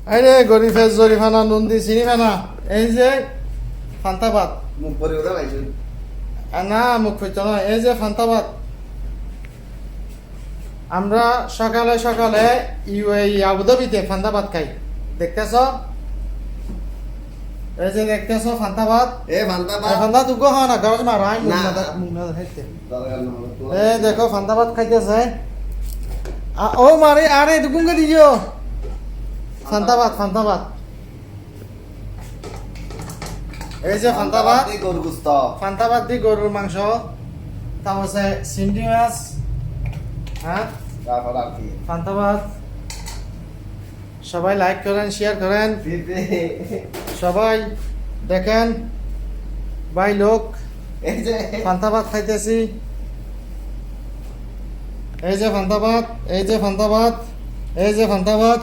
আরে গরিফের জরিফানা নন্দী চিনিফানা এই যে ফান্তাবাদ মুখ পরে ওটা পাইছো না মুখ হইতো না এই যে ফান্তাবাদ আমরা সকালে সকালে ইউএই আবুধাবিতে ফান্তাবাদ খাই দেখতেছ এই যে দেখতেছ ফান্তাবাদ এ ফান্তাবাদ ফান্তা দুগো হয় না গরজ মার আই না। মুখ না খাইতে দরকার না হলে তো এ দেখো ফান্তাবাদ খাইতেছে ও মারে আরে দুগুঙ্গে দিও ফান্তাবাদ ফান্তাবাদ এই যে ফান্তাবাদ এই গরু গুস্ত ফান্তাবাদ দি গরুর মাংস তাও আছে সিন্ডি মাছ হ্যাঁ তারপর আর কি ফান্তাবাদ সবাই লাইক করেন শেয়ার করেন দিদি সবাই দেখেন ভাই লোক এই যে ফান্তাবাদ খাইতেছি এই যে ফান্তাবাদ এই যে ফান্তাবাদ এই যে ফান্তাবাদ